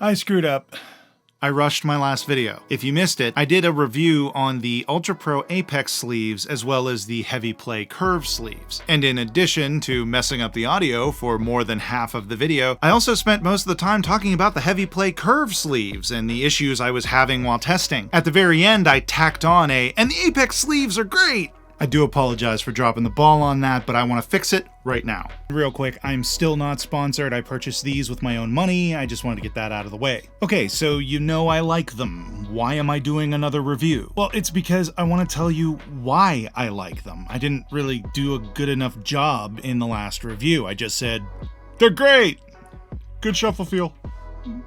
I screwed up. I rushed my last video. If you missed it, I did a review on the Ultra Pro Apex sleeves as well as the Heavy Play Curve sleeves. And in addition to messing up the audio for more than half of the video, I also spent most of the time talking about the Heavy Play Curve sleeves and the issues I was having while testing. At the very end, I tacked on and the Apex sleeves are great! I do apologize for dropping the ball on that, but I want to fix it right now. Real quick, I'm still not sponsored. I purchased these with my own money. I just wanted to get that out of the way. Okay, so you know I like them. Why am I doing another review? Well, it's because I want to tell you why I like them. I didn't really do a good enough job in the last review. I just said, they're great! Good shuffle feel.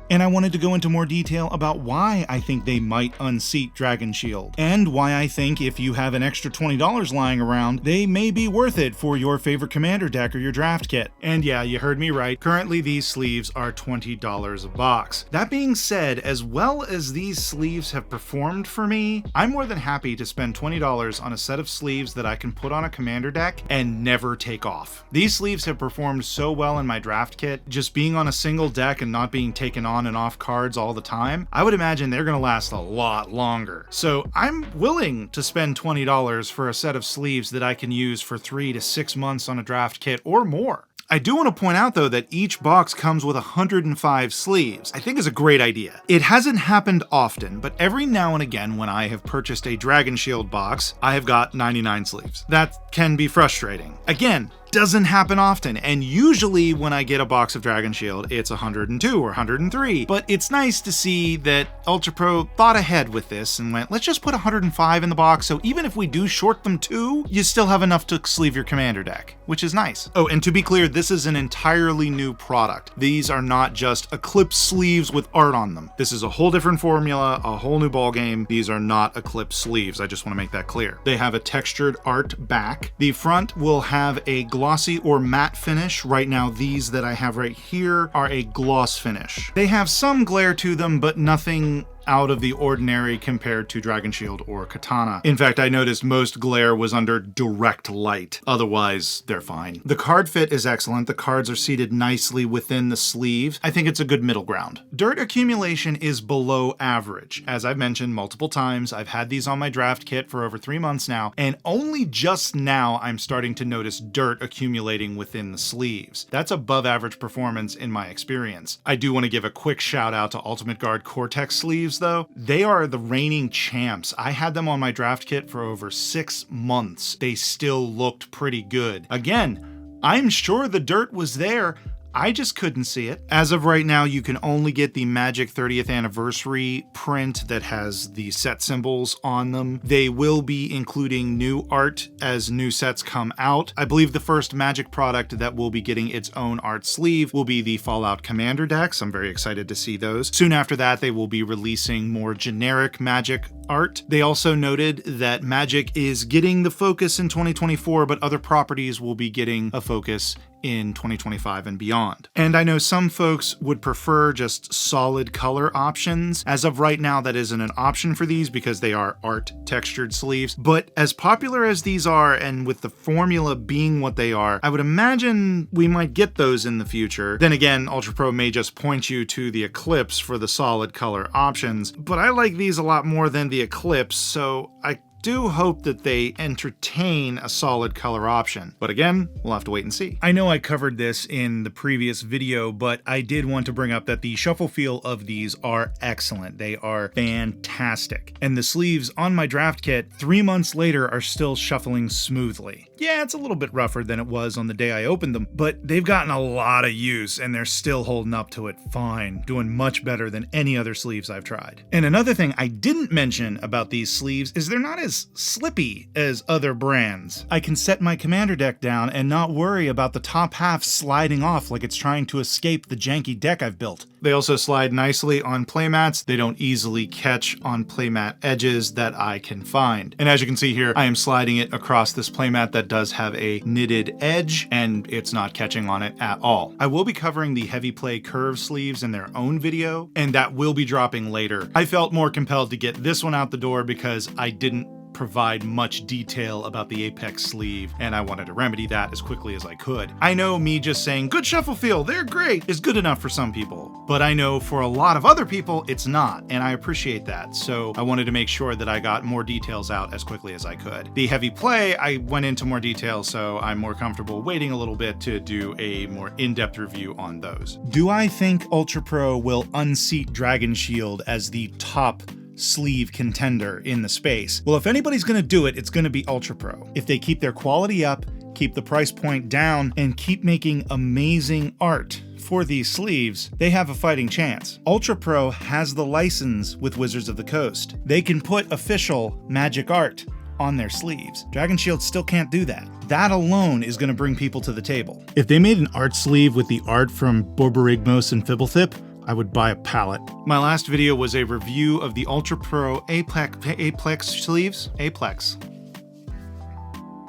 And I wanted to go into more detail about why I think they might unseat Dragon Shield, and why I think if you have an extra $20 lying around, they may be worth it for your favorite commander deck or your draft kit. And yeah, you heard me right, currently these sleeves are $20 a box. That being said, as well as these sleeves have performed for me, I'm more than happy to spend $20 on a set of sleeves that I can put on a commander deck and never take off. These sleeves have performed so well in my draft kit, just being on a single deck and not being taken on and off cards all the time, I would imagine they're gonna last a lot longer. So I'm willing to spend $20 for a set of sleeves that I can use for 3 to 6 months on a draft kit or more. I do want to point out though that each box comes with 105 sleeves. I think is a great idea. It hasn't happened often, but every now and again when I have purchased a Dragon Shield box, I have got 99 sleeves. That can be frustrating. Again, doesn't happen often, and usually when I get a box of Dragon Shield, it's 102 or 103, but it's nice to see that Ultra Pro thought ahead with this and went, let's just put 105 in the box, so even if we do short them 2, you still have enough to sleeve your commander deck, which is nice. Oh, and to be clear, this is an entirely new product. These are not just Eclipse sleeves with art on them. This is a whole different formula, a whole new ballgame. These are not Eclipse sleeves, I just want to make that clear. They have a textured art back. The front will have a glossy or matte finish. Right now, these that I have right here are a gloss finish. They have some glare to them, but nothing out of the ordinary compared to Dragon Shield or Katana. In fact, I noticed most glare was under direct light. Otherwise, they're fine. The card fit is excellent. The cards are seated nicely within the sleeves. I think it's a good middle ground. Dirt accumulation is below average. As I've mentioned multiple times, I've had these on my draft kit for over 3 months now, and only just now I'm starting to notice dirt accumulating within the sleeves. That's above average performance in my experience. I do want to give a quick shout out to Ultimate Guard Cortex sleeves though. They are the reigning champs. I had them on my draft kit for over 6 months. They still looked pretty good. Again, I'm sure the dirt was there. I just couldn't see it. As of right now, you can only get the Magic 30th Anniversary print that has the set symbols on them. They will be including new art as new sets come out. I believe the first Magic product that will be getting its own art sleeve will be the Fallout Commander decks. I'm very excited to see those. Soon after that, they will be releasing more generic Magic art. They also noted that Magic is getting the focus in 2024, but other properties will be getting a focus in 2025 and beyond. And I know some folks would prefer just solid color options. As of right now, that isn't an option for these because they are art textured sleeves. But as popular as these are, and with the formula being what they are, I would imagine we might get those in the future. Then again, Ultra Pro may just point you to the Eclipse for the solid color options, but I like these a lot more than the Eclipse, so I do hope that they entertain a solid color option. But again, we'll have to wait and see. I know I covered this in the previous video, but I did want to bring up that the shuffle feel of these are excellent. They are fantastic. And the sleeves on my draft kit 3 months later are still shuffling smoothly. Yeah, it's a little bit rougher than it was on the day I opened them, but they've gotten a lot of use and they're still holding up to it fine, doing much better than any other sleeves I've tried. And another thing I didn't mention about these sleeves is they're not as slippy as other brands. I can set my commander deck down and not worry about the top half sliding off like it's trying to escape the janky deck I've built. They also slide nicely on playmats. They don't easily catch on playmat edges that I can find. And as you can see here, I am sliding it across this playmat that does have a knitted edge, and it's not catching on it at all. I will be covering the Heavy Play Curve sleeves in their own video, and that will be dropping later. I felt more compelled to get this one out the door because I didn't provide much detail about the Apex sleeve, and I wanted to remedy that as quickly as I could. I know me just saying, good shuffle feel, they're great, is good enough for some people, but I know for a lot of other people, it's not, and I appreciate that, so I wanted to make sure that I got more details out as quickly as I could. The heavy play, I went into more detail, so I'm more comfortable waiting a little bit to do a more in-depth review on those. Do I think Ultra Pro will unseat Dragon Shield as the top sleeve contender in the space? Well, if anybody's gonna do it, it's gonna be Ultra Pro. If they keep their quality up, keep the price point down, and keep making amazing art for these sleeves, they have a fighting chance. Ultra Pro has the license with Wizards of the Coast. They can put official magic art on their sleeves. Dragon Shield still can't do that. That alone is going to bring people to the table. If they made an art sleeve with the art from Borborygmos and Fibblethip, I would buy a pallet. My last video was a review of the Ultra Pro Apex sleeves. Aplex.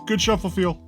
Good shuffle feel.